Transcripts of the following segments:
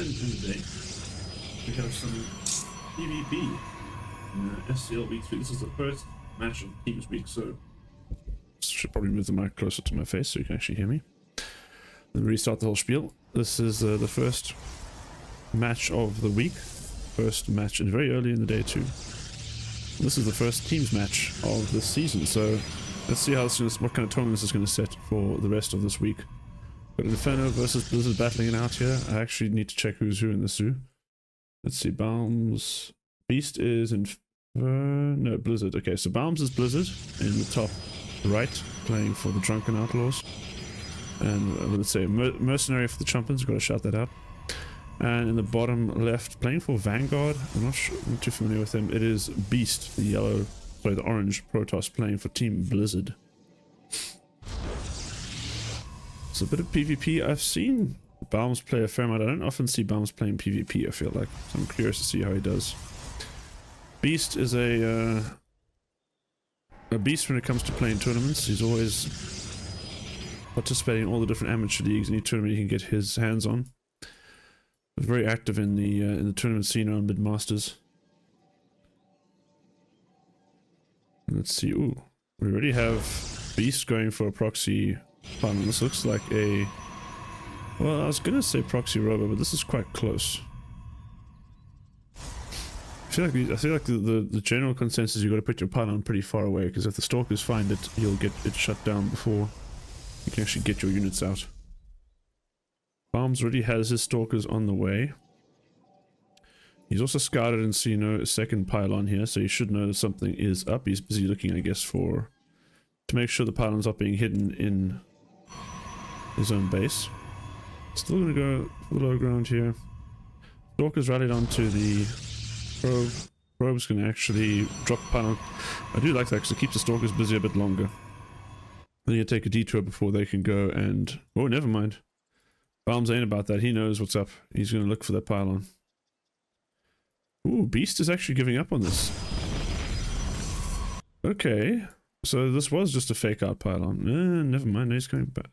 And today we have some PvP in SCL week 3. This is the first match of Teams week, so should probably move the mic closer to my face so you can actually hear me. Then restart the whole spiel. This is the first match of the week, first match and very early in the day too. This is the first Teams match of this season, so let's see how what kind of tournament this is going to set for the rest of this week. Got Inferno versus Blizzard battling it out here. I actually need to check who's who in the zoo. Let's see, Baums. Beast is no, Blizzard. Okay, so Baums is Blizzard in the top right, playing for the Drunken Outlaws. And let's say Mercenary for the Chumpins, got to shout that out. And in the bottom left, playing for Vanguard. I'm not sure, I'm not too familiar with him. It is Beast, the the orange Protoss, playing for Team Blizzard. It's a bit of PvP. I've seen Baums play a fair amount. I don't often see Baums playing PvP, I feel like. So I'm curious to see how he does. Beast is a beast when it comes to playing tournaments. He's always participating in all the different amateur leagues, any tournament he can get his hands on. Very active in the tournament scene around Mid-Masters. Let's see. Ooh, we already have Beast going for a proxy pylon. This looks like a... Well, I was gonna say proxy robo, but this is quite close. I feel like the general consensus is you got to put your pylon pretty far away, because if the stalkers find it, you'll get it shut down before you can actually get your units out. Baums already has his stalkers on the way. He's also scouted and seen a second pylon here, so he should know that something is up. He's busy looking, I guess, to make sure the pylon's not being hidden in his own base. Still gonna go for the low ground here. Stalkers rallied onto the probe. Probe's gonna actually drop the pylon. I do like that because it keeps the stalkers busy a bit longer. Then you take a detour before they can go and... Oh, never mind. Baums ain't about that. He knows what's up. He's gonna look for that pylon. Ooh, Beast is actually giving up on this. Okay. So this was just a fake out pylon. Never mind. He's coming back.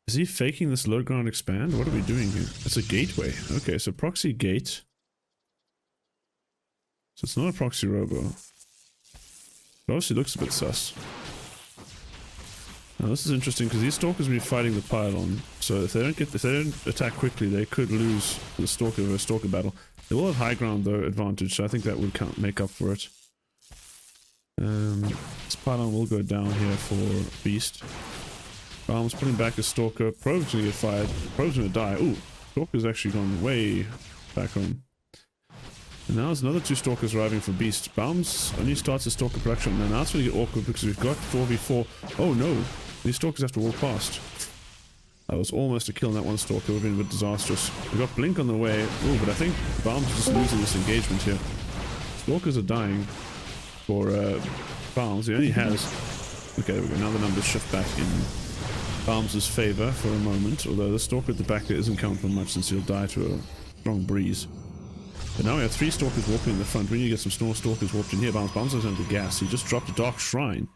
Is he faking this low ground expand? What are we doing here? It's a gateway. Okay, so proxy gate. So it's not a proxy robo. It obviously looks a bit sus. Now this is interesting because these stalkers will be fighting the pylon. So if they don't attack quickly, they could lose the stalker or a stalker battle. They will have high ground though advantage, so I think that would make up for it. This pylon will go down here for Beast. Baum's putting back a stalker. Probe's gonna get fired. Probe's gonna die. Ooh, stalker's actually gone way back home. And now there's another two stalkers arriving for Beast. Baums only starts his stalker production, and now it's gonna get awkward because we've got 4v4. Oh no, these stalkers have to walk past. That was almost a kill on that one stalker. Would have been a bit disastrous. We got Blink on the way. Oh, but I think Baums is just losing this engagement here. Stalkers are dying for Baums. He only has... Okay, there we go. Now the numbers shift back in Baums' favor for a moment, although the stalker at the back there isn't counting for much since he'll die to a strong breeze. But now we have three stalkers walking in the front. We need to get some more stalkers warped in here. Baums is under gas. He just dropped a Dark Shrine.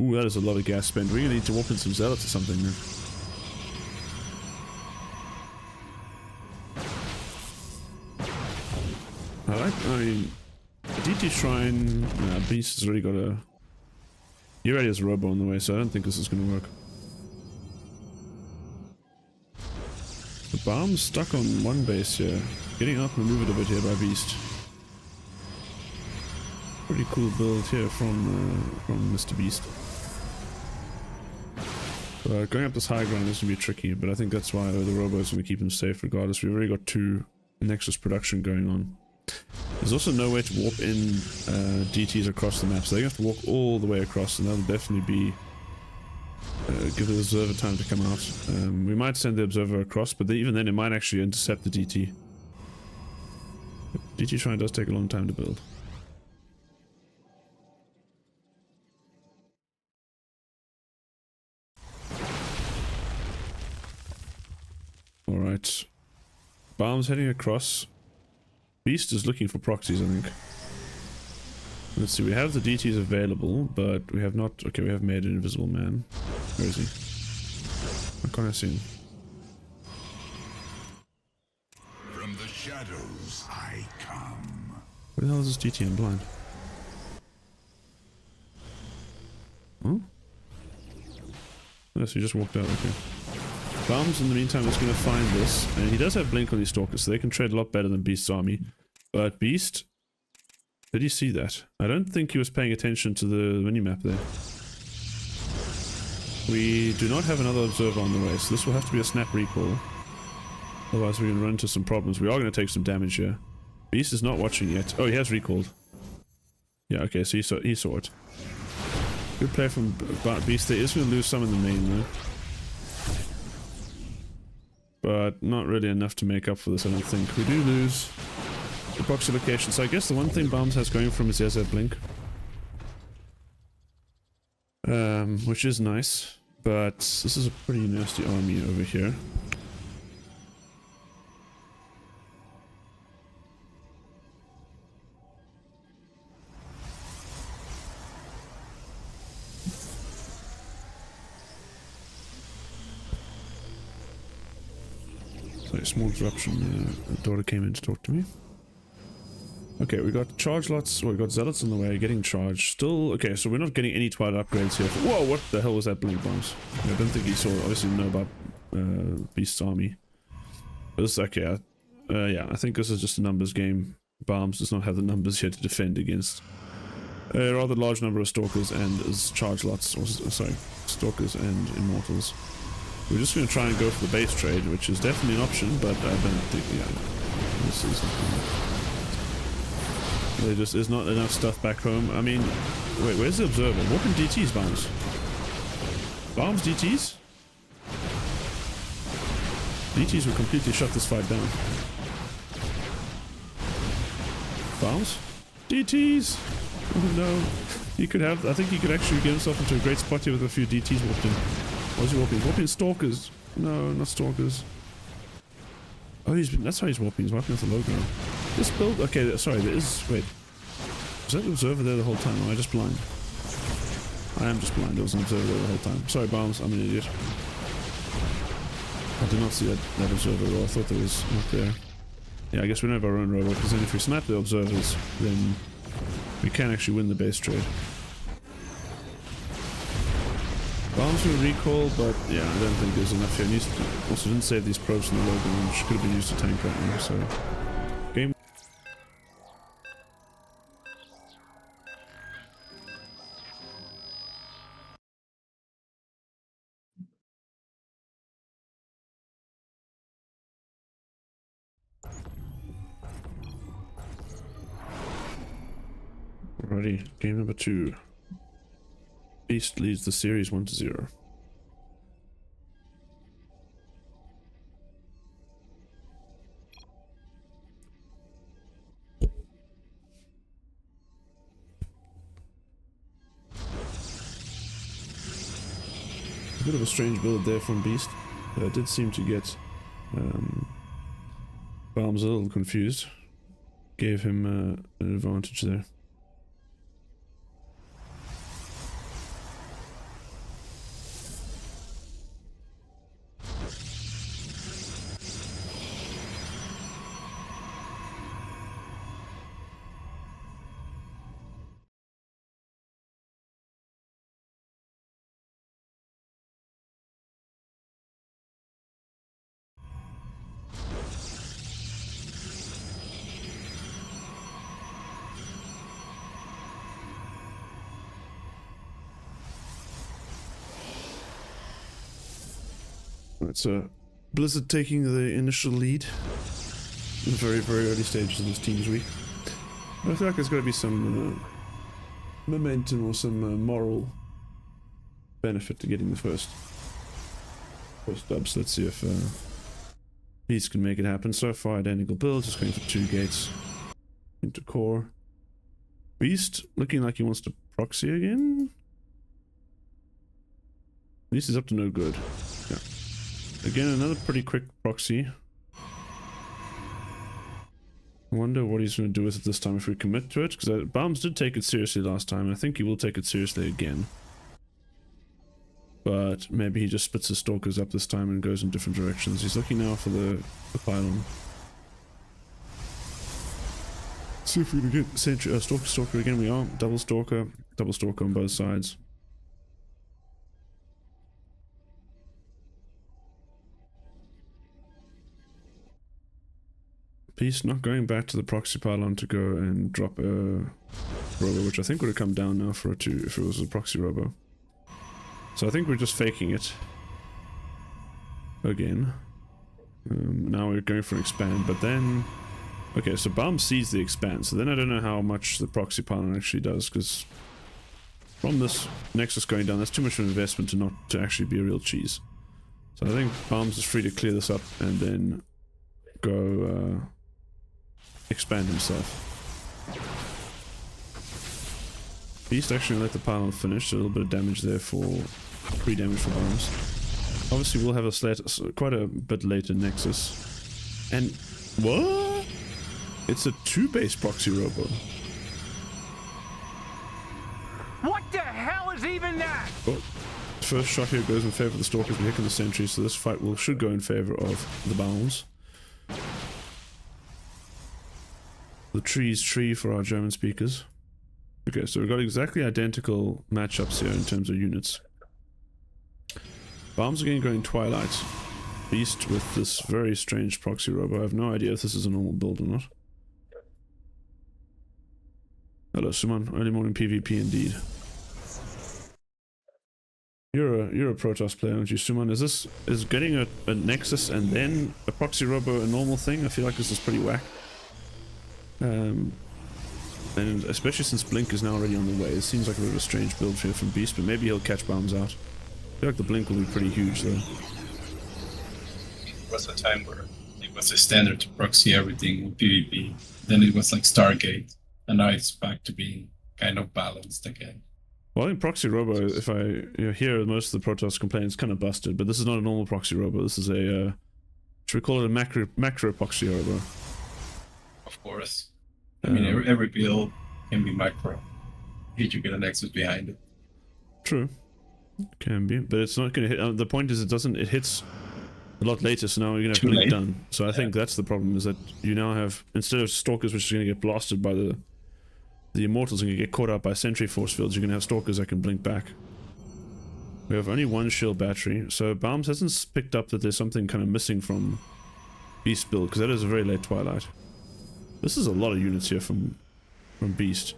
Ooh, that is a lot of gas spent. We're gonna need to warp in some zealots or something then. I mean, DT Shrine, Beast has already got a... He already has a robo on the way, so I don't think this is going to work. The Baum's stuck on one base here. Getting up maneuvered a bit here by Beast. Pretty cool build here from Mr. Beast. Going up this high ground is going to be tricky, but I think that's why the robo is going to keep him safe regardless. We've already got two Nexus production going on. There's also no way to warp in DTs across the map, so they have to walk all the way across, and that'll definitely be give the observer time to come out. We might send the observer across, but even then it might actually intercept the DT. DT Shrine does take a long time to build. Alright. Baum's heading across. Beast is looking for proxies, I think. Let's see, we have the DTs available, but we have not... Okay, we have made an invisible man. Where is he? Why can't I see him? shadows I come. Where the hell is this DT? I'm blind. Huh? Oh, so he just walked out, okay. Baum's in the meantime is going to find this, and he does have blink on these stalkers, so they can trade a lot better than Beast's army. But Beast, did you see that? I don't think he was paying attention to the minimap there. We do not have another observer on the way, so this will have to be a snap recall. Otherwise we're going to run into some problems. We are going to take some damage here. Beast is not watching yet. Oh, he has recalled. Yeah, okay, so he saw it. Good play from Beast. There is going to lose some in the main though. But not really enough to make up for this, I don't think. We do lose the proxy location. So I guess the one thing Baums has going from is he has that blink. Which is nice. But this is a pretty nasty army over here. Sorry, small disruption. The daughter came in to talk to me. Okay, we got charge lots. Well, we got zealots on the way, getting charged. Still, okay, so we're not getting any twilight upgrades here. Whoa, what the hell was that blink bombs? I don't think he saw, obviously know about Beast's army. But this is okay. Yeah, I think this is just a numbers game. Baums does not have the numbers here to defend against a rather large number of stalkers and charge lots. Or, sorry, stalkers and immortals. We're just going to try and go for the base trade, which is definitely an option, but I don't think, yeah, this is there just is not enough stuff back home. I mean, wait, where's the observer? What can DTs, Baums? Baums DTs? DTs will completely shut this fight down. Baums? DTs! Oh no. He could have, I think he could actually get himself into a great spot here with a few DTs walked in. What's he warping? Warping stalkers. No, not stalkers. Oh, that's how he's warping. He's wiping off the logo. This build, okay, sorry, there is, wait. Was that the observer there the whole time? Or am I just blind? I am just blind. There was an observer there the whole time. Sorry, Baums, I'm an idiot. I did not see that observer at all. I thought there was not there. Yeah, I guess we don't have our own robot, because then if we snap the observers, then we can actually win the base trade. Baums will recall, but yeah, I don't think there's enough here. Also didn't save these probes in the logo, which could have been used to tank right now, so... Game... Alrighty, game number 2. Beast leads the series 1-0. A bit of a strange build there from Beast. It did seem to get Baums a little confused. Gave him an advantage there. Right, so Blizzard taking the initial lead in the very, very early stages of this team's week. But I feel like there's got to be some momentum or some moral benefit to getting the first dubs. Let's see if Beast can make it happen. So far, identical build, just going for 2 gates into core. Beast looking like he wants to proxy again. Beast is up to no good. Yeah. Again, another pretty quick proxy. I wonder what he's going to do with it this time if we commit to it, because Baums did take it seriously last time, and I think he will take it seriously again. But maybe he just splits his stalkers up this time and goes in different directions. He's looking now for the pylon. see if we can get Sentry, Stalker again. We are double Stalker on both sides. Beast not going back to the proxy pylon to go and drop a robo, which I think would have come down now for a 2 if it was a proxy robo. So I think we're just faking it again. Now we're going for an expand, but then okay, so Baum sees the expand, so then I don't know how much the proxy pylon actually does, because from this Nexus going down, that's too much of an investment to actually be a real cheese. So I think Baum's is free to clear this up and then go expand himself. Beast actually let the pylon finish, so a little bit of damage there for free damage for Baum's. Obviously we'll have a quite a bit later Nexus. And what? It's a 2-base proxy robo. What the hell is even that? Oh, first shot here goes in favor of the Stalkers, we're hicking the Sentry, so this fight should go in favor of the Baumes. The tree's tree for our German speakers. Okay, so we've got exactly identical matchups here in terms of units. Baumes again going Twilight. Beast with this very strange proxy robo. I have no idea if this is a normal build or not. Hello Suman, early morning PvP indeed. You're a Protoss player, aren't you, Suman? Is getting a Nexus and then a proxy robo a normal thing? I feel like this is pretty whack. And especially since Blink is now already on the way, it seems like a bit of a strange build here from Beast, but maybe he'll catch Baums out. I feel like the Blink will be pretty huge though. There was a time where it was a standard to proxy everything with PvP. Then it was like Stargate, and now it's back to being kind of balanced again. Well, I think proxy robo, if I hear most of the Protoss complain, it's kind of busted, but this is not a normal proxy robo. This is a should we call it a macro proxy robo? Of course. I mean, every build can be macro. If you get a Nexus behind it. True. Can be, but it's not going to hit. The point is, it hits a lot later, so now you're going to have Blink done. So I think that's the problem, is that you now have, instead of Stalkers which is going to get blasted by the Immortals and get caught up by Sentry force fields, you're going to have Stalkers that can blink back. We have only one shield battery, so Baums hasn't picked up that there's something kind of missing from Beast build, because that is a very late Twilight. This is a lot of units here from Beast.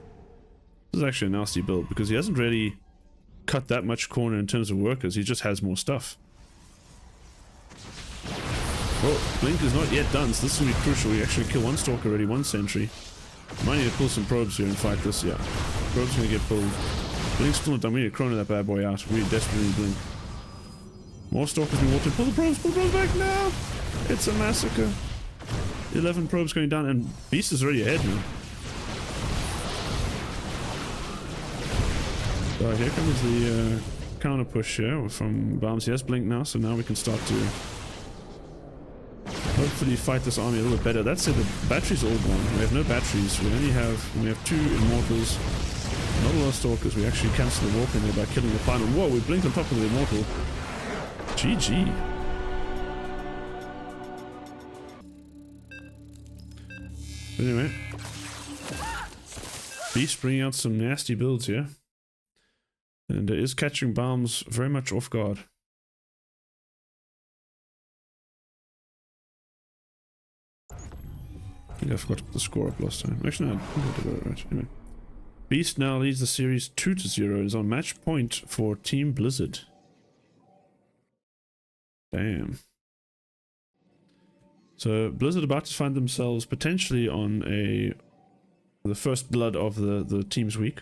This is actually a nasty build, because he hasn't really cut that much corner in terms of workers, he just has more stuff. Well, Blink is not yet done, so this is going to be crucial. We actually kill one Stalker already, one Sentry. Might need to pull some probes here and fight this, yeah. Probes going to get pulled. Blink's still not done, we need to chrono that bad boy out. We desperately need Blink. More Stalkers being watered. Pull the probes back now! It's a massacre. 11 probes going down, and Beast is already ahead now. So here comes the counter push here from Baums. He has Blink now, so now we can start to hopefully fight this army a little bit better. That said, the batteries are all gone. We have no batteries. We have 2 Immortals, not a lot of Stalkers. We actually cancel the warp in there by killing the final. Whoa, we blinked on top of the Immortal. GG. Anyway, Beast bringing out some nasty builds here, and it is catching Baums very much off guard. I think I forgot to put the score up last time. Actually, no, I think I did it right. Anyway, Beast now leads the series 2-0 and is on match point for Team Blizzard. Damn. So Blizzard about to find themselves potentially on the first blood of the team's week.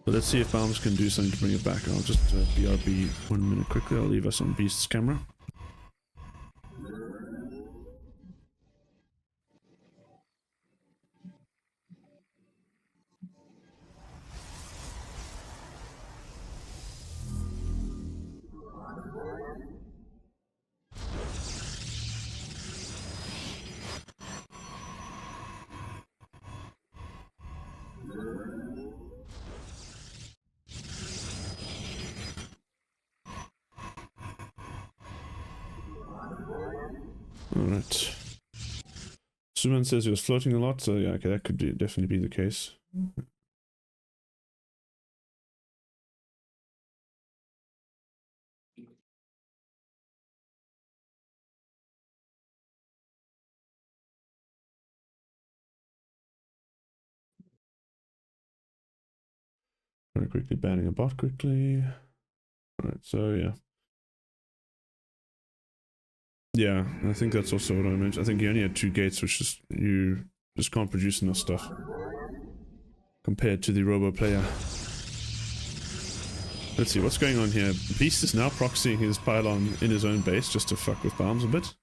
But let's see if Baums can do something to bring it back. I'll just BRB 1 minute quickly. I'll leave us on Beast's camera. Alright. Suman says he was floating a lot, so yeah, okay, that could definitely be the case. Very quickly banning a bot quickly. Alright, so yeah. Yeah, I think that's also what I mentioned. I think he only had 2 gates, which is you just can't produce enough stuff compared to the robo player. Let's see what's going on here. Beast is now proxying his pylon in his own base just to fuck with Baums a bit.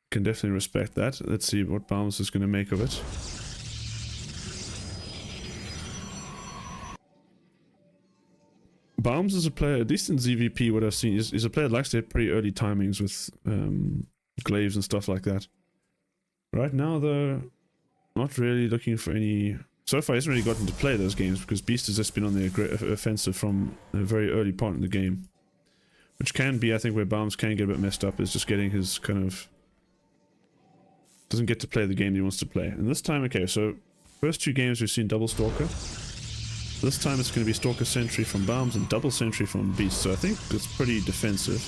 Can definitely respect that. Let's see what Baums is going to make of it. Baums is a player, at least in ZVP, what I've seen, is a player that likes to hit pretty early timings with glaives and stuff like that. Right now, though, not really looking for any... So far, he hasn't really gotten to play those games because Beast has just been on the offensive from a very early part in the game. Which can be, I think, where Baums can get a bit messed up, is just getting his kind of... Doesn't get to play the game he wants to play. And this time, okay, so first 2 games we've seen double Stalker. This time it's going to be Stalker Sentry from Baums and double Sentry from Beast, so I think it's pretty defensive.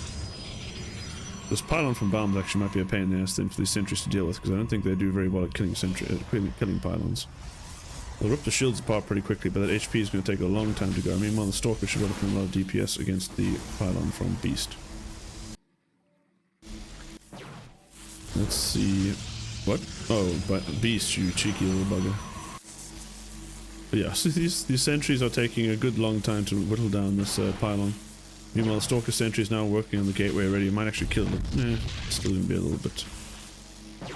This pylon from Baums actually might be a pain in the ass then for these sentries to deal with, because I don't think they do very well at killing killing pylons. They'll rip the shields apart pretty quickly, but that HP is going to take a long time to go. Meanwhile, the Stalker should be able to put a lot of DPS against the pylon from Beast. Let's see... What? Oh, but Beast, you cheeky little bugger. But yeah, so these sentries are taking a good long time to whittle down this pylon. Meanwhile, the Stalker Sentry is now working on the gateway already. It might actually kill it. Still going to be a little bit...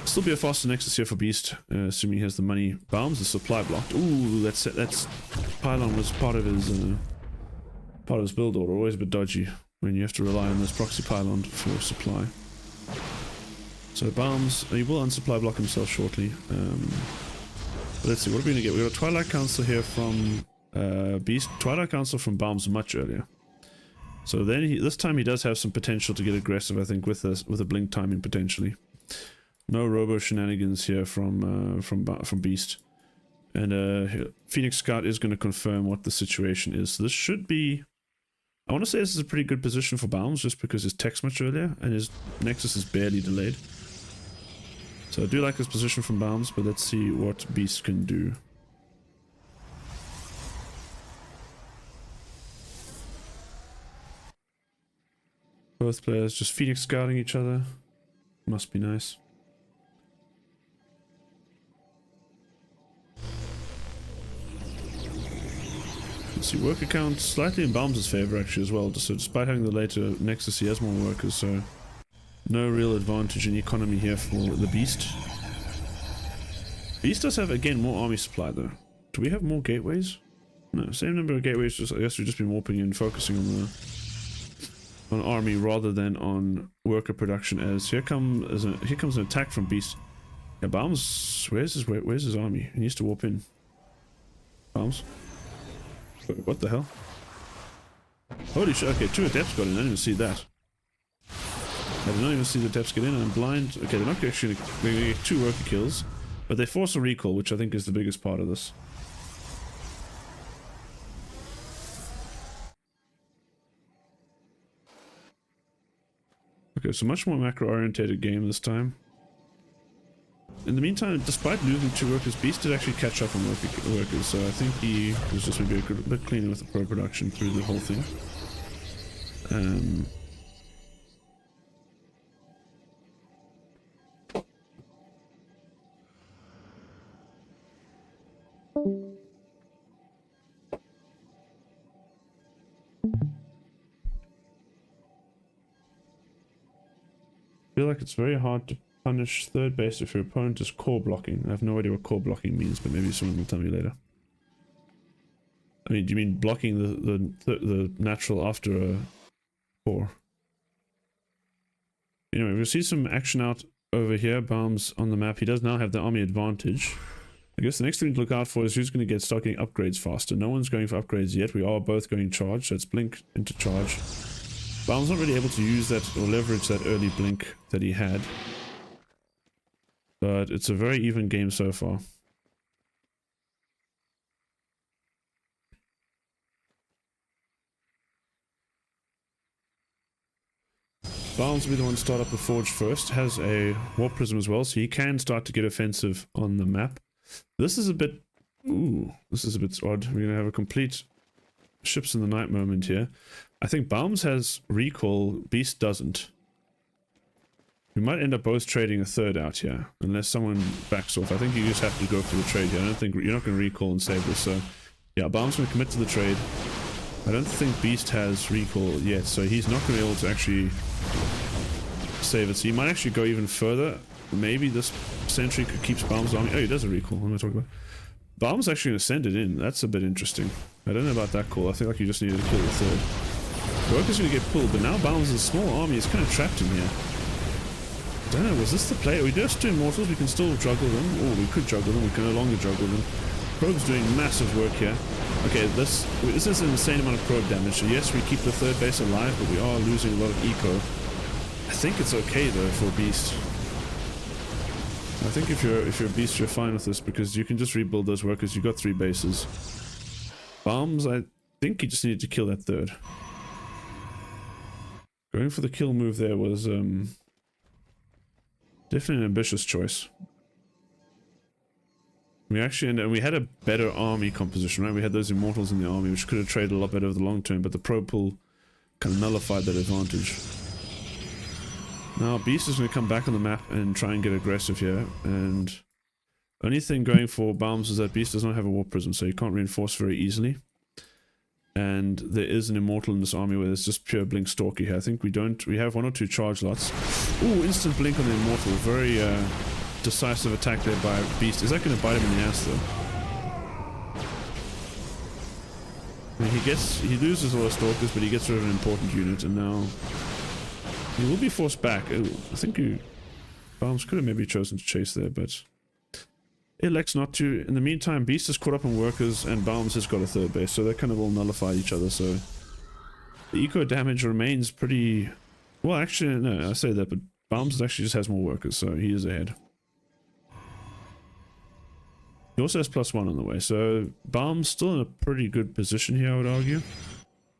Still be a faster Nexus here for Beast, assuming he has the money. Baums, the supply blocked. Ooh, that's pylon was part of his build order. Always a bit dodgy when you have to rely on this proxy pylon for supply. So Baums, he will unsupply block himself shortly. But let's see, what are we going to get? We've got a Twilight Council here from Beast. Twilight Council from Baums much earlier. So then this time he does have some potential to get aggressive, I think, with a blink timing potentially. No robo shenanigans here from Beast. And Phoenix Scout is going to confirm what the situation is. So this should be... I want to say this is a pretty good position for Baums just because his tech's much earlier and his Nexus is barely delayed. So I do like this position from Baums, but let's see what Beast can do. Both players just Phoenix scouting each other. Must be nice. Let's see, worker count slightly in Baums' favor actually as well. So despite having the later Nexus, he has more workers, so no real advantage in economy here for the Beast. Beast does have, again, more army supply though. Do we have more gateways? No, same number of gateways, just, I guess we've just been warping in, focusing on army rather than on worker production. As here comes an attack from Beast. Yeah, Baums, where's his army? He needs to warp in. Baums? What the hell? Holy shit, okay, 2 adepts got in, I didn't even see that. I did not even see the adepts get in, I'm blind. Okay, they're not actually going to get 2 worker kills, but they force a recall, which I think is the biggest part of this. Okay, so much more macro-orientated game this time. In the meantime, despite losing 2 workers, Beast did actually catch up on workers, so I think he was just maybe a bit cleaner with the pro production through the whole thing. I feel like it's very hard to punish third base if your opponent is core blocking. I have no idea what core blocking means, but maybe someone will tell me later. I mean, do you mean blocking the natural after a core? Anyway, we'll see some action out over here. Baums on the map. He does now have the army advantage. I guess the next thing to look out for is who's going to start getting upgrades faster. No one's going for upgrades yet. We are both going charge, so it's blink into charge. Baum's not really able to use that or leverage that early blink that he had. But it's a very even game so far. Baum's will be the one to start up the Forge first. Has a Warp Prism as well, so he can start to get offensive on the map. This is a bit... Ooh, this is a bit odd. We're going to have a complete ships in the night moment here. I think Baum's has recall, Beast doesn't. We might end up both trading a third out here, unless someone backs off. I think you just have to go for the trade here. I don't think you're not going to recall and save this, so yeah, Baum's going to commit to the trade. I don't think Beast has recall yet, so he's not going to be able to actually save it. So he might actually go even further. Maybe this sentry could keep Baum's army. Oh, he does a recall. What am I talking about? Baum's actually going to send it in. That's a bit interesting. I don't know about that call. I think like you just needed to kill the third. Worker's going to get pulled, but now Baum's small army is kind of trapped in here. I don't know, was this the play? We just do Immortals, we can still juggle them. Or we could juggle them, we can no longer juggle them. Probe's doing massive work here. Okay, this is an insane amount of probe damage. So yes, we keep the third base alive, but we are losing a lot of eco. I think it's okay though for Beast. I think if you're a Beast, you're fine with this because you can just rebuild those workers. You got 3 bases. Bombs, I think you just needed to kill that third. Going for the kill move there was definitely an ambitious choice. We actually and we had a better army composition, right? We had those Immortals in the army, which could have traded a lot better over the long term, but the probe pull kind of nullified that advantage. Now Beast is going to come back on the map and try and get aggressive here, and only thing going for Baums is that Beast does not have a Warp Prism, so you can't reinforce very easily. And there is an Immortal in this army where there's just pure Blink Stalker here. I think we have 1 or 2 charge lots. Ooh, instant Blink on the Immortal. Very decisive attack there by Beast. Is that going to bite him in the ass though? I mean, he loses all the Stalkers, but he gets rid of an important unit, and now he will be forced back. Ooh, I think Baums could have maybe chosen to chase there, but elects not to. In the meantime, Beast is caught up in workers and Baums has got a third base, so they kind of all nullify each other, so the eco damage remains pretty... Well, actually, no, I say that, but Baums actually just has more workers, so he is ahead. He also has +1 on the way, so Baum's still in a pretty good position here, I would argue.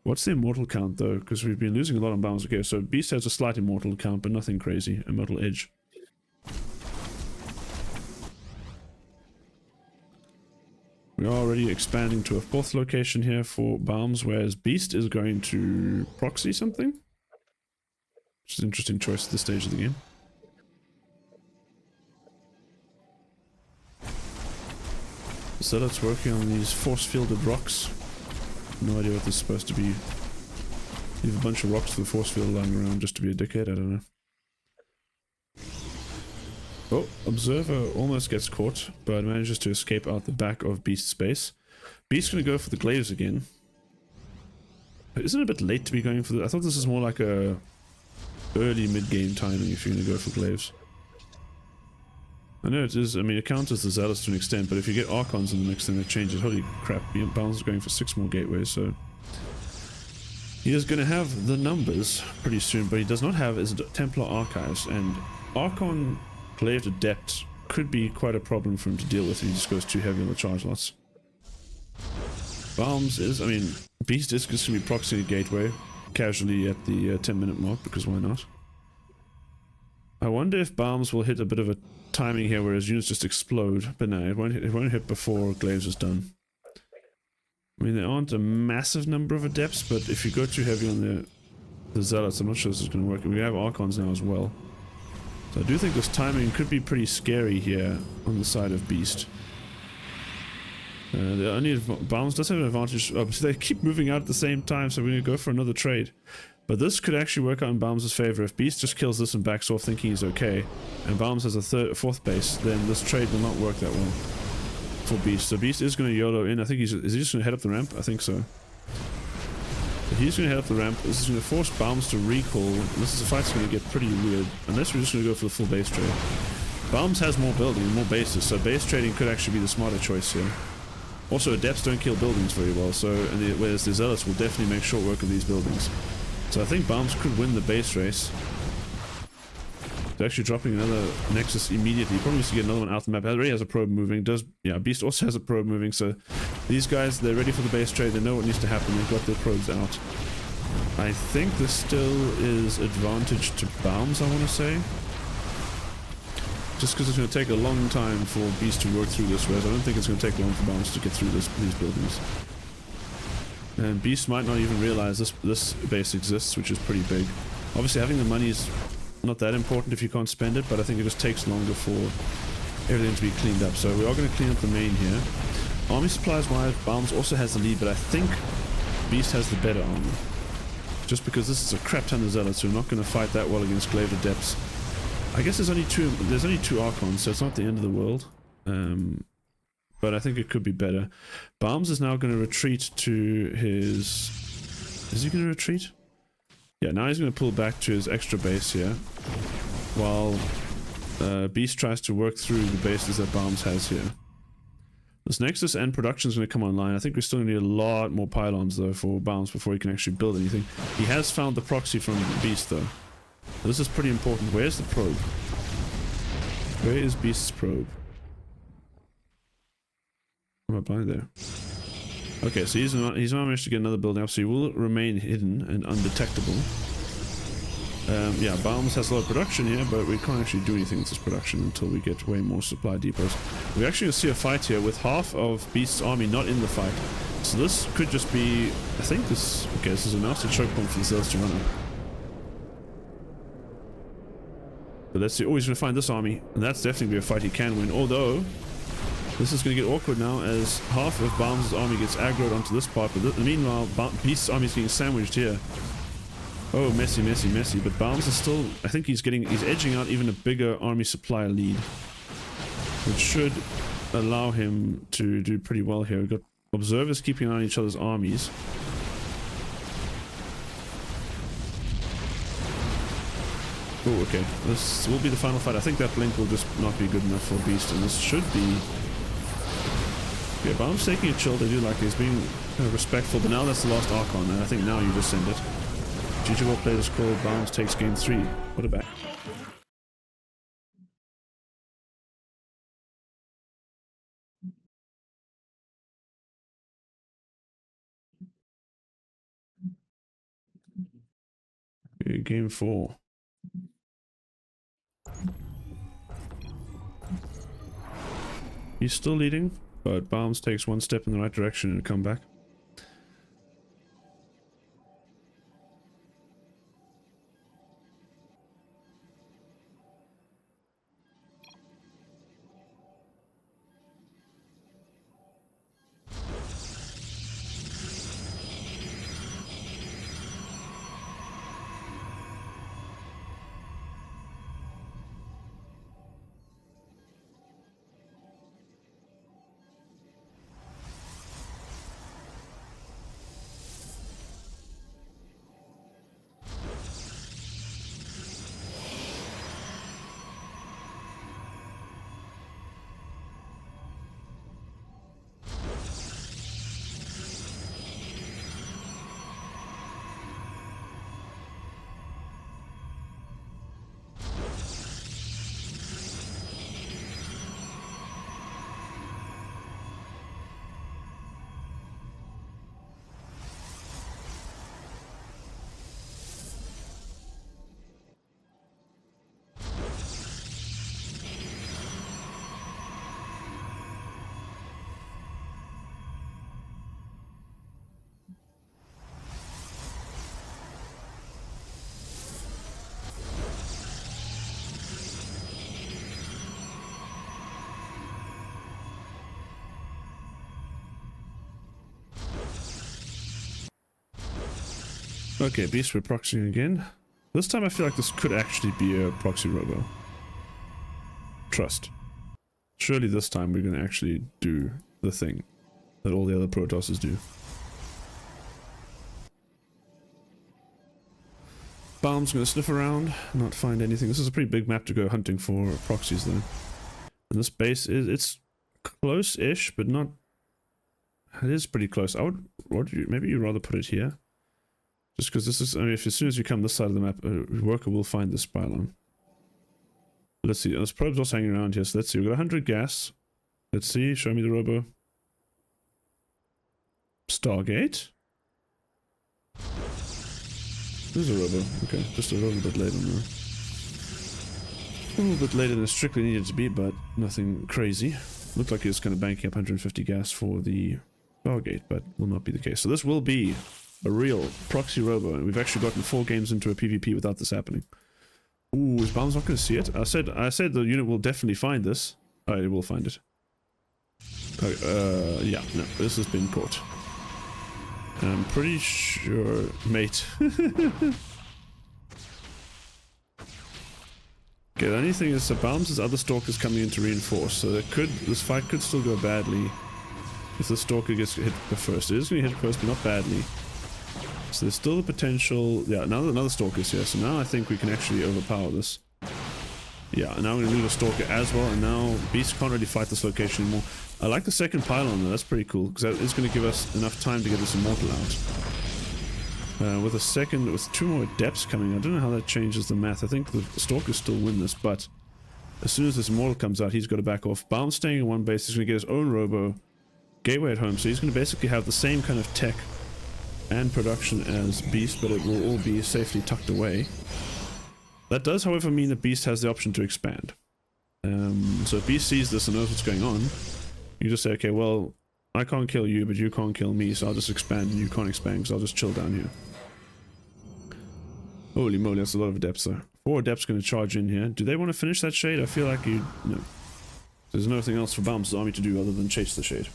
What's the Immortal count, though? Because we've been losing a lot on Baums. Okay, so Beast has a slight Immortal count, but nothing crazy. Immortal Edge. We are already expanding to a 4th location here for Baums, whereas Beast is going to proxy something. Which is an interesting choice at this stage of the game. So let's working on these force-fielded rocks. No idea what this is supposed to be. Leave a bunch of rocks for the force field lying around just to be a dickhead, I don't know. Oh, Observer almost gets caught, but manages to escape out the back of Beast's base. Beast's gonna go for the glaives again. Isn't it a bit late to be going for the... I thought this is more like a early mid-game timing if you're gonna go for glaives. I know it is, I mean it counters the Zealots to an extent, but if you get Archons in the mix then it changes. Holy crap, Bounds is going for 6 more gateways, so... He is gonna have the numbers pretty soon, but he does not have his Templar Archives, and Archon... Glaive Adept could be quite a problem for him to deal with if he just goes too heavy on the charge lots. Baums is, I mean, Beast is just going to be proxying a gateway casually at the 10-minute mark, because why not? I wonder if Baums will hit a bit of a timing here where his units just explode, but no, it won't hit before Glaives is done. I mean, there aren't a massive number of Adepts, but if you go too heavy on the Zealots, I'm not sure this is going to work. We have Archons now as well. So I do think this timing could be pretty scary here on the side of Beast. The only Baums does have an advantage. Oh, so they keep moving out at the same time, so we're going to go for another trade. But this could actually work out in Baums' favor. If Beast just kills this and backs off thinking he's okay, and Baums has a 4th base, then this trade will not work that well for Beast. So Beast is going to YOLO in. I think is he just going to head up the ramp? I think so. He's going to head up the ramp. This is going to force Baums to recall. This fight's going to get pretty weird, unless we're just going to go for the full base trade. Baums has more building and more bases, so base trading could actually be the smarter choice here. Also, Adepts don't kill buildings very well, so whereas the Zealots will definitely make short work of these buildings. So I think Baums could win the base race. They're actually dropping another Nexus immediately. Probably needs to get another one out the map. It already has a probe moving. Beast also has a probe moving. So these guys, they're ready for the base trade. They know what needs to happen. They've got their probes out. I think this still is advantage to Baums, I want to say. Just because it's going to take a long time for Beast to work through this res. I don't think it's going to take long for Baums to get through these buildings. And Beast might not even realize this base exists, which is pretty big. Obviously having the money is not that important if you can't spend it, but I think it just takes longer for everything to be cleaned up. So we are going to clean up the main here. Army supplies wise, Baums also has the lead, but I think Beast has the better army. Just because this is a crap ton of zealots, so we're not going to fight that well against Glaive Adepts. I guess there's only two Archons, so it's not the end of the world. But I think it could be better. Baums is now going to retreat to his... Is he going to retreat? Yeah, now he's going to pull back to his extra base here, while Beast tries to work through the bases that Baums has here. This Nexus and production is going to come online. I think we're still going to need a lot more pylons though for Baums before he can actually build anything. He has found the proxy from Beast though. This is pretty important. Where's the probe? Where is Beast's probe? Am I blind there? Okay, so he's not managed to get another building up, so he will remain hidden and undetectable. Yeah, Baums has a lot of production here, but we can't actually do anything with this production until we get way more supply depots. We're actually going to see a fight here with half of Beast's army not in the fight. So this could just be... I think this... Okay, this is a nasty choke point for the Zealots to run up. But let's see. Oh, he's going to find this army, and that's definitely a fight he can win, although... This is going to get awkward now as half of Baums' army gets aggroed onto this part, but meanwhile, Beast's army is getting sandwiched here. Oh, messy, messy, messy. But Baums is still... I think he's edging out even a bigger army supply lead, which should allow him to do pretty well here. We've got observers keeping an eye on each other's armies. Oh, okay. This will be the final fight. I think that blink will just not be good enough for Beast, and this should be... Yeah, Baum's taking a chill. They do like it. He's being kind of respectful, but now that's the last Archon, and I think now you just send it. GG will play this call. Baums takes game 3. What a back. Okay, game 4. He's still leading, but Baums takes one step in the right direction and come back. Okay, Beast, we're proxying again. This time I feel like this could actually be a proxy robo. Trust. Surely this time we're going to actually do the thing that all the other Protosses do. Baum's going to sniff around, not find anything. This is a pretty big map to go hunting for proxies though. And this base is, it's close-ish, but not... It is pretty close. I would, maybe you'd rather put it here. Just because this is, I mean, if as soon as you come this side of the map, a worker will find this pylon. Let's see. There's probes also hanging around here. So let's see. We've got 100 gas. Let's see. Show me the robo. Stargate. There's a robo. Okay, just a little bit later now. A little bit later than it strictly needed to be, but nothing crazy. Looked like he was kind of banking up 150 gas for the Stargate, but will not be the case. So this will be a real proxy robo, and we've actually gotten 4 games into a PvP without this happening. Ooh, is Baum's not going to see it? I said the unit will definitely find this. Oh, it will find it. Yeah, no, this has been caught. I'm pretty sure, mate. Okay, the only thing is that Baum's other Stalker's coming in to reinforce, so this fight could still go badly if the Stalker gets hit first. It is going to hit first, but not badly. So there's still the potential. Yeah, now another Stalker's here, so now I think we can actually overpower this. Yeah, and now we're going to lose a Stalker as well, and now Beast can't really fight this location anymore. I like the second pylon though, that's pretty cool, because that is going to give us enough time to get this Immortal out. With 2 more depths coming, I don't know how that changes the math. I think the Stalkers still win this, but as soon as this Immortal comes out, he's got to back off. Baum's staying in one base, he's going to get his own robo. Gateway at home, so he's going to basically have the same kind of tech and production as Beast, but it will all be safely tucked away. That does, however, mean that Beast has the option to expand. So if Beast sees this and knows what's going on, you just say, okay, well, I can't kill you, but you can't kill me, so I'll just expand and you can't expand, because I'll just chill down here. Holy moly, that's a lot of adepts though. 4 adepts going to charge in here. Do they want to finish that shade? I feel like no. There's nothing else for Baum's army to do other than chase the shade.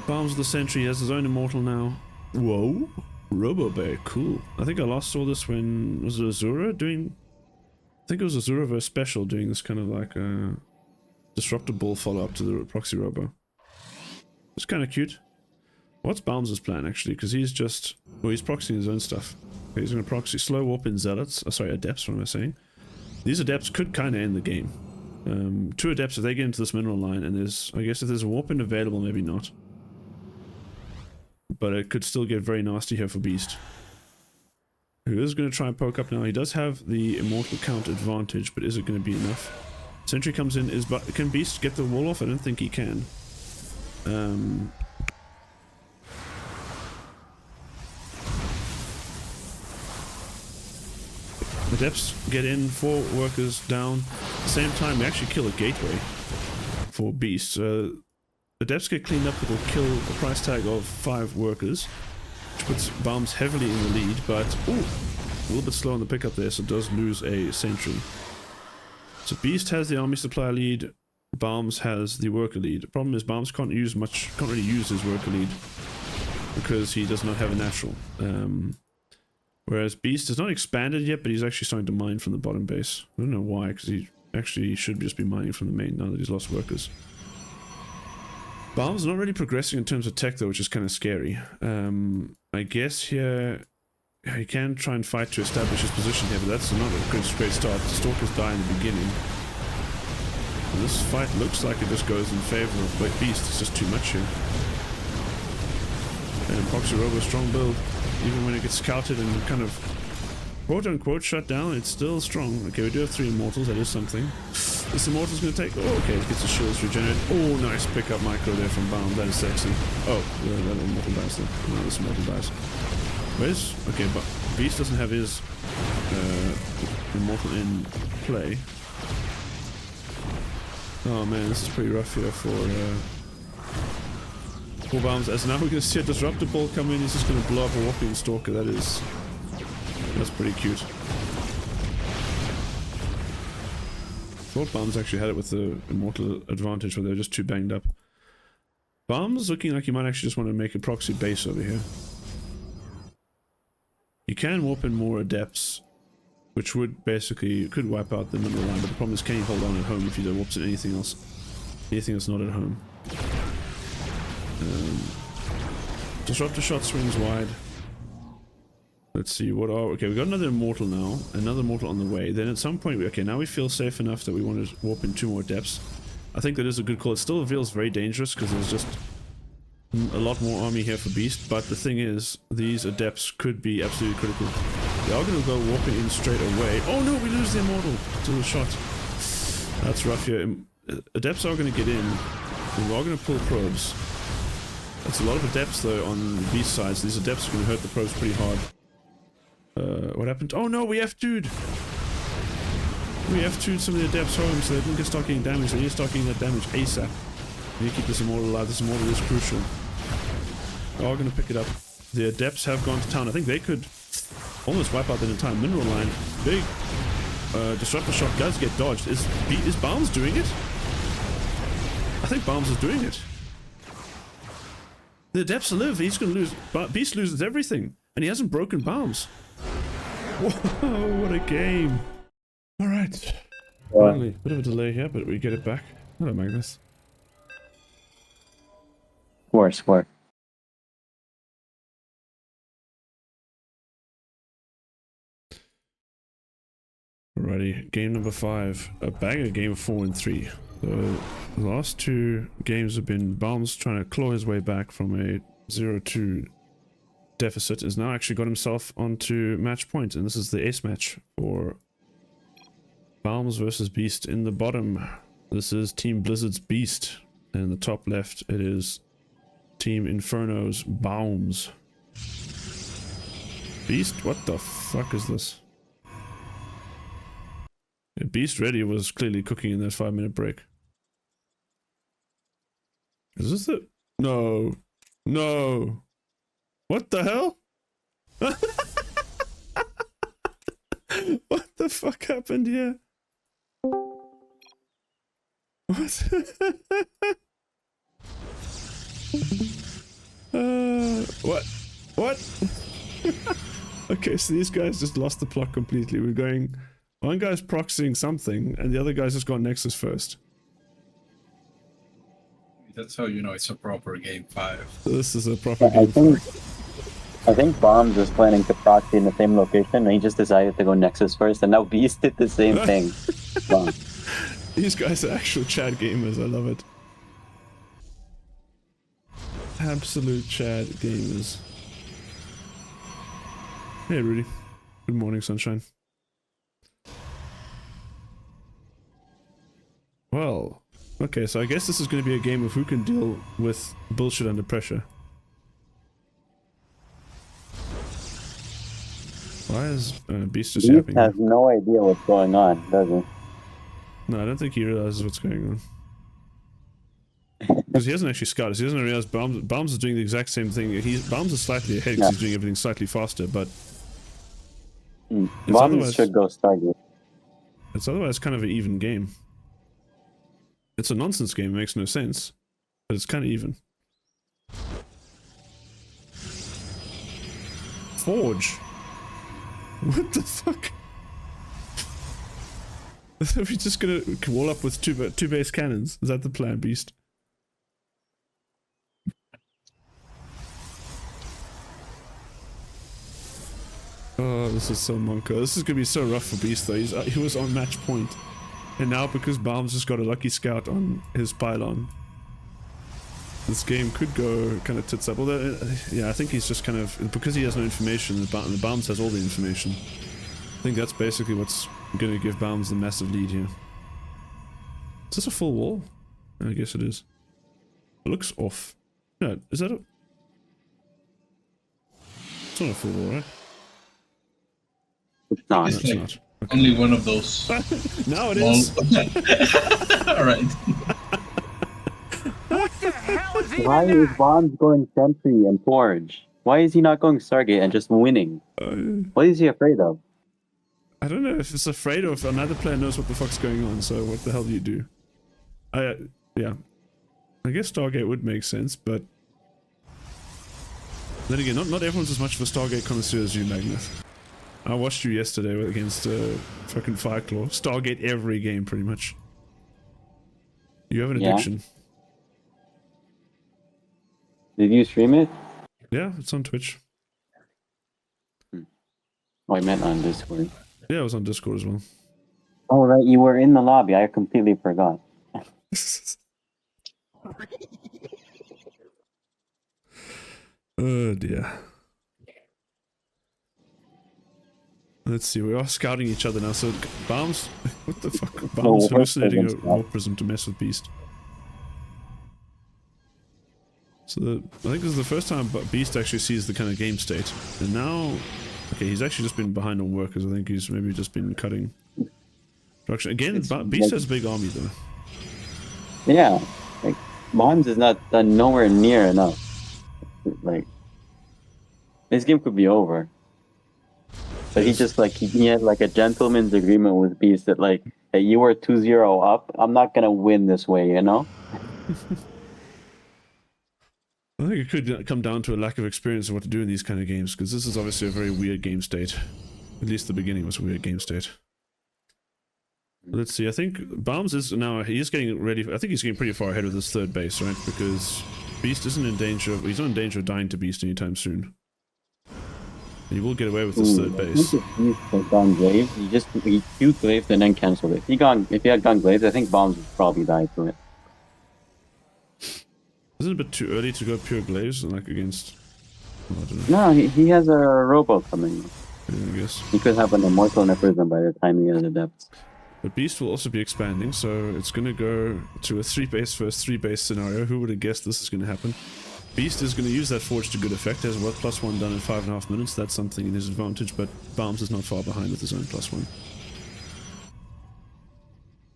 Baum's the sentry, has his own Immortal now. Whoa. Robo Bear, cool. I think I last saw this when, was it Azura doing, I think it was Azura versus Special doing this kind of like Disruptor Ball follow-up to the Proxy Robo. It's kind of cute. What's Baum's plan actually? Because he's just, well, he's proxying his own stuff. Okay, he's going to proxy slow warp in Zealots. Oh, sorry, Adepts, what am I saying? These Adepts could kind of end the game. 2 Adepts, if they get into this mineral line, and there's, I guess if there's a warp in available, maybe not. But it could still get very nasty here for Beast. Who is going to try and poke up now. He does have the Immortal count advantage, but is it going to be enough? Sentry comes in, can Beast get the wall off? I don't think he can. The Depths get in, 4 workers down. At the same time, we actually kill a gateway for Beast. The Depths get cleaned up, it'll kill a price tag of 5 workers, which puts Baum's heavily in the lead, but ooh, a little bit slow on the pickup there, so it does lose a sentry. So Beast has the army supply lead, Baum's has the worker lead. The problem is Baum's can't really use his worker lead because he does not have a natural. Whereas Beast is not expanded yet, but he's actually starting to mine from the bottom base. I don't know why, because he actually should just be mining from the main now that he's lost workers. Baum's not really progressing in terms of tech though, which is kind of scary. I guess here he can try and fight to establish his position here, but that's not a great start. The Stalkers die in the beginning. And this fight looks like it just goes in favor of Beast. It's just too much here. And Proxy Robo, strong build. Even when it gets scouted and kind of quote-unquote shut down, it's still strong. Okay, we do have 3 Immortals, that is something. This Immortal's gonna take... Oh, okay, it gets the shields regenerated. Oh, nice pickup micro there from Baum, that is sexy. Oh, that Immortal dies there. No, this Immortal dies. Where's... Okay, but Beast doesn't have his Immortal in play. Oh man, this is pretty rough here for Baum's. As now we're gonna see a Disruptor Ball come in, he's just gonna blow up a Warping Stalker. That's pretty cute. Thought Baum's actually had it with the Immortal advantage, where they're just too banged up. Baum's looking like he might actually just want to make a proxy base over here. You can warp in more Adepts, which would basically, could wipe out the mineral line, but the problem is, can you hold on at home if you don't warp in anything else? Anything that's not at home. Disruptor shot swings wide. Let's see, what are... Okay, we got another Immortal now. Another Immortal on the way. Then at some point, okay, now we feel safe enough that we want to warp in 2 more Depths. I think that is a good call. It still feels very dangerous because there's just a lot more army here for Beast. But the thing is, these Adepts could be absolutely critical. They are going to go warping in straight away. Oh no, we lose the Immortal to the shot. That's rough here. Adepts are going to get in. We are going to pull probes. That's a lot of Adepts though on the Beast side, so these Adepts are going to hurt the probes pretty hard. What happened? Oh no, we F2'd! We F2'd some of the Adepts home so they didn't start getting damage. They need to start getting that damage ASAP. We need to keep this Immortal alive. This Immortal is crucial. We are going to pick it up. The Adepts have gone to town. I think they could almost wipe out the entire mineral line. Big Disruptor Shot does get dodged. Is Baums doing it? I think Baums is doing it. The Adepts live. He's going to lose. Beast loses everything. And he hasn't broken Baums. Whoa, what a game. Alright. Finally, bit of a delay here, but we get it back. Hello, Magnus. Score. Alrighty, game number 5. A banger game of 4 and 3. So, the last 2 games have been Baums trying to claw his way back from a 0-2 deficit. Has now actually got himself onto match point, and this is the ace match for Baums versus Beast. In the bottom, this is Team Blizzard's Beast, and in the top left, it is Team Inferno's Baums. Beast, what the fuck is this? Yeah, Beast Ready was clearly cooking in that 5-minute break. Is this the... No. No. What the hell? What the fuck happened here? What? What? What? Okay, so these guys just lost the plot completely. We're going... One guy's proxying something, and the other guy's just gone Nexus first. That's how you know it's a proper game 5. This is a proper game 5. I think Baums was planning to proxy in the same location, and he just decided to go Nexus first, and now Beast did the same thing. Wow. These guys are actual Chad gamers, I love it. Absolute Chad gamers. Hey Rudy. Good morning, sunshine. Well, okay, so I guess this is going to be a game of who can deal with bullshit under pressure. Why is Beast just yapping? Beast has no idea what's going on, does he? No, I don't think he realizes what's going on. Because he hasn't actually scouted. He doesn't realize Baums is doing the exact same thing. Baums is slightly ahead because he's doing everything slightly faster, but... Baums should go Stargate. It's otherwise kind of an even game. It's a nonsense game, it makes no sense. But it's kind of even. Forge? What the fuck? Are we just gonna wall up with two base cannons? Is that the plan, Beast? Oh, this is so monko. This is gonna be so rough for Beast though. He was on match point. And now because Baums just got a lucky scout on his pylon, this game could go kind of tits up. Although, yeah, I think he's just kind of... Because he has no information, the Baums has all the information. I think that's basically what's going to give Baums the massive lead here. Is this a full wall? I guess it is. It looks off. No, is that a... It's not a full wall, right? It's not. It's No, it's like not. only one of those. Now it is. Alright. What the hell is even Why is that? Baums going Sentry and Forge? Why is he not going Stargate and just winning? What is he afraid of? I don't know if it's afraid or if another player knows what the fuck's going on, so what the hell do you do? Yeah. I guess Stargate would make sense, but... Then again, not everyone's as much of a Stargate connoisseur as you, Magnus. I watched you yesterday against fucking Fireclaw. Stargate every game, pretty much. You have an addiction. Did you stream it? Yeah, it's on Twitch. Oh, I meant on Discord. Yeah, it was on Discord as well. Oh, right, you were in the lobby. I completely forgot. Oh dear. Let's see, we are scouting each other now, so Baums... What the fuck? No, Baums we're hallucinating a scout. Warp Prism to mess with Beast. So I think this is the first time Beast actually sees the kind of game state. And now... Okay, he's actually just been behind on workers. I think he's maybe just been cutting production. Again, Beast has a big army though. Yeah, like Bonds is not done nowhere near enough. Like this game could be over. But he just like he had like a gentleman's agreement with Beast that like, hey, you were 2-0 up. I'm not gonna win this way, you know? I think it could come down to a lack of experience of what to do in these kind of games, because this is obviously a very weird game state. At least the beginning was a weird game state. Let's see, I think Baums is now, he's getting ready, I think he's getting pretty far ahead with his third base, right? Because Beast isn't in danger, he's not in danger of dying to Beast anytime soon. And he will get away with his third base. If he's gone Glaive, he shoot Glaive and then cancel it. If he had gone Glaive, I think Bombs would probably die to it. Isn't it a bit too early to go pure Glaives, like against... Oh, I don't know. No, he has a Robo coming. Yeah, I guess. He could have an Immortal and a Prism by the time he has a Depth. But Beast will also be expanding, so it's going to go to a 3-base versus 3-base scenario. Who would have guessed this is going to happen? Beast is going to use that Forge to good effect. Has work +1 done in 5.5 minutes. That's something in his advantage, but Baums is not far behind with his own +1.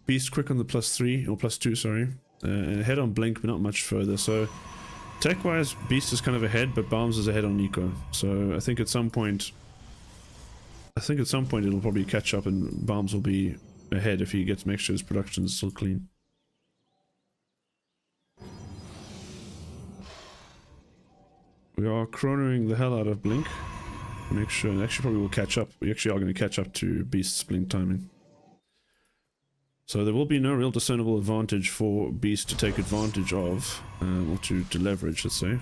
Beast quick on the +3, or +2, sorry. And ahead on Blink, but not much further. So, tech-wise, Beast is kind of ahead, but Baums is ahead on Nico. So, I think at some point it'll probably catch up and Baums will be ahead if he gets to make sure his production is still clean. We are chronoing the hell out of Blink. Make sure, and actually probably will catch up. We actually are going to catch up to Beast's Blink timing. So there will be no real discernible advantage for Beast to take advantage of, or to leverage, let's say.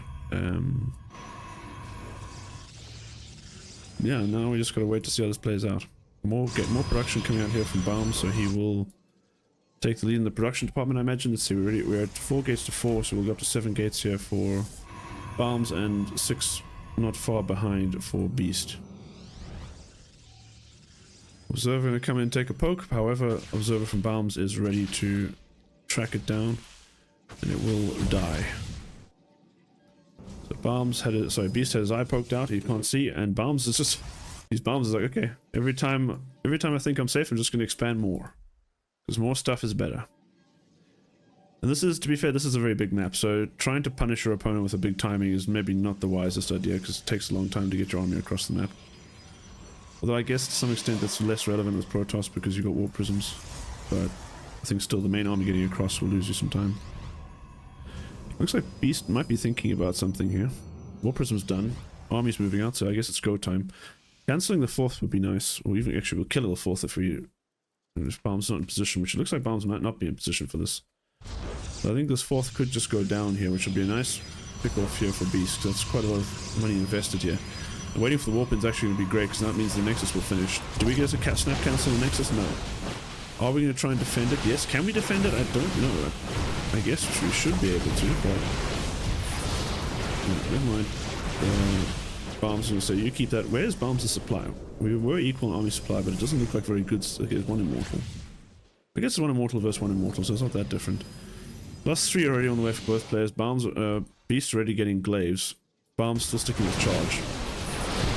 Yeah, now we just gotta wait to see how this plays out. Get more production coming out here from Baum, so he will take the lead in the production department, I imagine. Let's see, we're at 4 gates to 4, so we'll go up to 7 gates here for Baums and 6 not far behind for Beast. Observer gonna come in and take a poke, however, Observer from Baums is ready to track it down, and it will die. So Beast had his eye poked out, he can't see, and Baums is just... Baums is like, okay, every time I think I'm safe, I'm just gonna expand more. Because more stuff is better. And this is, to be fair, this is a very big map, so trying to punish your opponent with a big timing is maybe not the wisest idea, because it takes a long time to get your army across the map. Although I guess to some extent that's less relevant with Protoss because you've got Warp Prisms. But I think still the main army getting across will lose you some time. Looks like Beast might be thinking about something here. Warp Prism's done. Army's moving out, so I guess it's go time. Cancelling the 4th would be nice. Or even actually we'll kill the 4th if Baum's not in position, which it looks like Baum's might not be in position for this. So I think this 4th could just go down here, which would be a nice pick-off here for Beast. That's quite a lot of money invested here. And waiting for the Warp In's actually going to be great, because that means the Nexus will finish. Do we get a snap cancel on the Nexus? No. Are we going to try and defend it? Yes. Can we defend it? I don't know. I guess we should be able to, but... No, never mind. Baum's going to say, you keep that. Where's Baum's supply? We were equal in army supply, but it doesn't look like very good. Okay, it's 1 Immortal. I guess it's 1 Immortal versus 1 Immortal, so it's not that different. +3 already on the way for both players. Beast already getting Glaives. Baum's still sticking with Charge.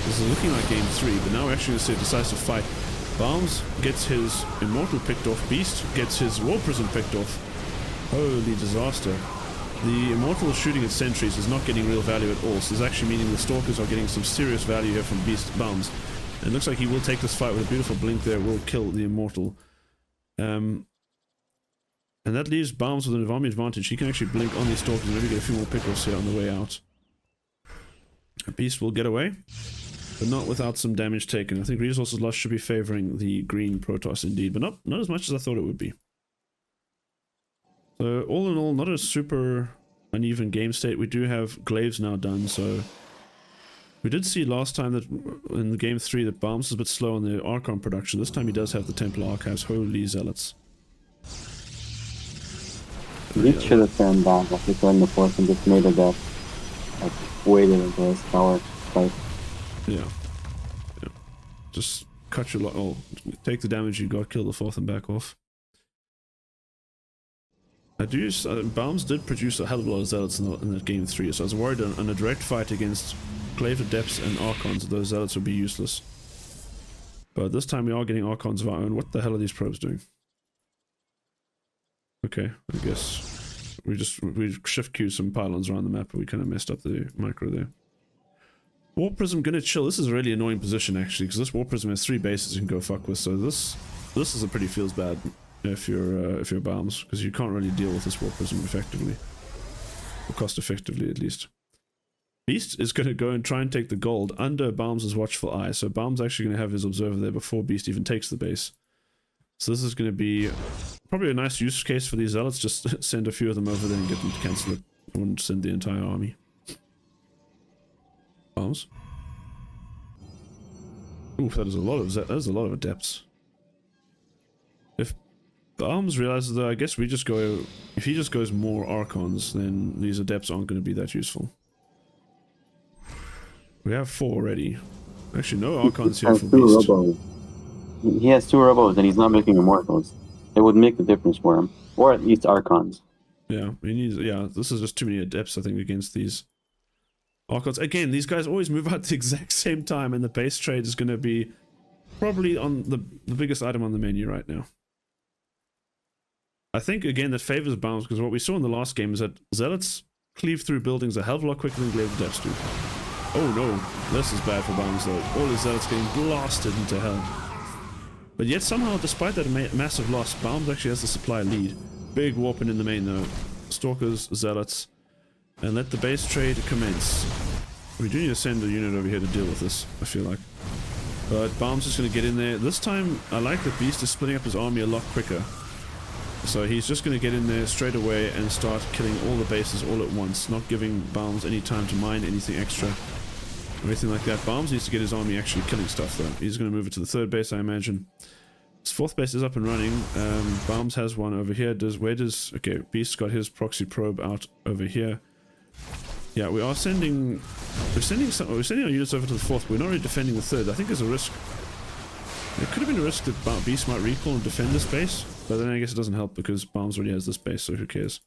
This is looking like game 3, but now we're actually going to see a decisive fight. Baums gets his Immortal picked off. Beast gets his Warp Prism picked off. Holy disaster. The Immortal shooting at sentries is not getting real value at all, so it's actually meaning the Stalkers are getting some serious value here from Beast Baums. And it looks like he will take this fight with a beautiful blink there, will kill the Immortal. And that leaves Baums with an army advantage. He can actually blink on these Stalkers and maybe get a few more pickoffs here on the way out. Beast will get away, but not without some damage taken. I think resources lost should be favoring the green Protoss indeed, but not as much as I thought it would be. So all in all, not a super uneven game state. We do have Glaives now done, so we did see last time that in the game 3 that Baums is a bit slow on the Archon production. This time he does have the Templar Archives. Holy zealots. He should have turned Baums off before in the 4th and just made a death. Like, waited until his tower fight. Yeah. Just cut your oh, take the damage you got, kill the 4th and back off. I do use, Baums did produce a hell of a lot of Zealots in that game 3, so I was worried on a direct fight against Glaive Adepts and Archons, those Zealots would be useless. But this time we are getting Archons of our own. What the hell are these probes doing? Okay, I guess we shift queue some pylons around the map, but we kind of messed up the micro there. War Prism gonna chill. This is a really annoying position actually, because this War Prism has 3 bases you can go fuck with, so this is a pretty feels bad if you're Baums, because you can't really deal with this War Prism effectively. Or cost effectively at least. Beast is going to go and try and take the gold under Baums' watchful eye, so Baums actually going to have his observer there before Beast even takes the base. So this is going to be probably a nice use case for these Zealots, just send a few of them over there and get them to cancel it. I wouldn't send the entire army. Baums. Oof, that is a lot of adepts. If Baums realizes that, I guess we just go, if he just goes more Archons, then these adepts aren't going to be that useful. We have 4 already. Actually, no Archons here for Beast. He has 2 Robos and he's not making Immortals. It would make the difference for him. Or at least Archons. Yeah, he needs, yeah, this is just too many adepts, I think, against these Archons. Again, these guys always move out at the exact same time, and the base trade is going to be probably on the biggest item on the menu right now. I think, again, that favors Baums, because what we saw in the last game is that Zealots cleave through buildings a hell of a lot quicker than Glaive Adepts do. Oh no, this is bad for Baums though. All his Zealots getting blasted into hell. But yet somehow, despite that massive loss, Baums actually has the supply lead. Big warping in the main though. Stalkers, Zealots, and let the base trade commence. We do need to send a unit over here to deal with this, I feel like. But Baums is going to get in there. This time, I like that Beast is splitting up his army a lot quicker. So he's just going to get in there straight away and start killing all the bases all at once, not giving Baums any time to mine anything extra. Or anything like that. Baums needs to get his army actually killing stuff though. He's going to move it to the 3rd base, I imagine. His 4th base is up and running. Baums has one over here. Okay, Beast's got his proxy probe out over here. Yeah, we're sending our units over to the 4th. We're not really defending the 3rd. I think there's a risk. There could have been a risk that Beast might recall and defend this base, but then I guess it doesn't help because Baums already has this base, so who cares?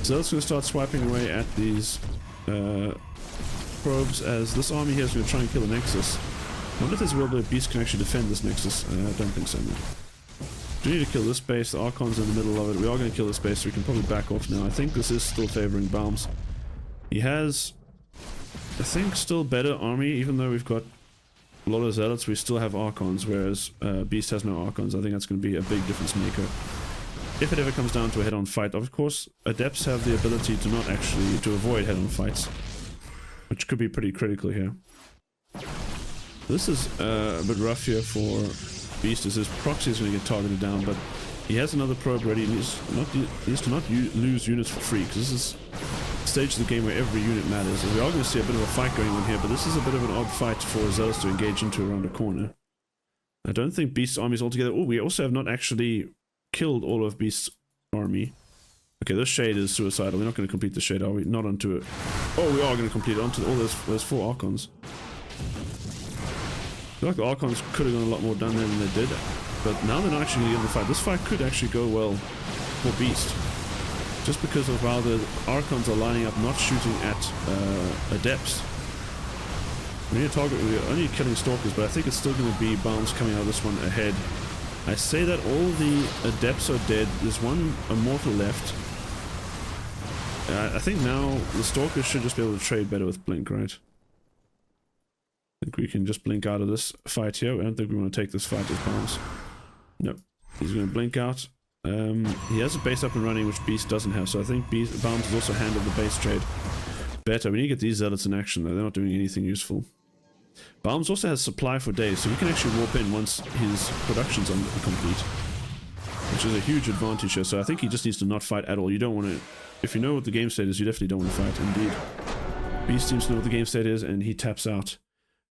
So that's going to start swiping away at these probes, as this army here is going to try and kill the Nexus. I wonder if there's a real bit of Beast can actually defend this Nexus. I don't think so, no. We need to kill this base. The Archon's in the middle of it. We are going to kill this base, so we can probably back off now. I think this is still favoring Baums. He has, I think, still better army, even though we've got a lot of Zealots, we still have Archons, whereas Beast has no Archons. I think that's going to be a big difference maker. If it ever comes down to a head-on fight, of course, Adepts have the ability to not actually, to avoid head-on fights, which could be pretty critical here. This is a bit rough here for Beast, as his proxy is going to get targeted down, but he has another probe ready. He needs to not lose units for free, because this is a stage of the game where every unit matters. And we are going to see a bit of a fight going on here, but this is a bit of an odd fight for Zealots to engage into around a corner. I don't think Beast's army is altogether... Oh, we also have not actually killed all of Beast's army. Okay, this shade is suicidal. We're not going to complete the shade, are we? Not onto it. Oh, we are going to complete it onto all those 4 Archons. I feel like the Archons could have gone a lot more done there than they did, but now they're not actually going to get in the fight. This fight could actually go well for Beast, just because of how the Archons are lining up, not shooting at Adepts. We need to target, we're only killing Stalkers, but I think it's still going to be Baums coming out of this one ahead. I say that all the Adepts are dead. There's one Immortal left. I think now the Stalkers should just be able to trade better with Blink, right? I think we can just blink out of this fight here. I don't think we want to take this fight as Baums. Nope. He's going to blink out. He has a base up and running, which Beast doesn't have, so I think Baums has also handled the base trade better. We need to get these Zealots in action, though. They're not doing anything useful. Baums also has supply for days, so he can actually warp in once his production's complete, which is a huge advantage here. So I think he just needs to not fight at all. You don't want to... If you know what the game state is, you definitely don't want to fight. Indeed. Beast seems to know what the game state is, and he taps out.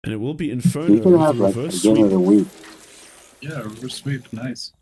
And it will be Inferno with the reverse sweep. Yeah, reverse sweep, nice.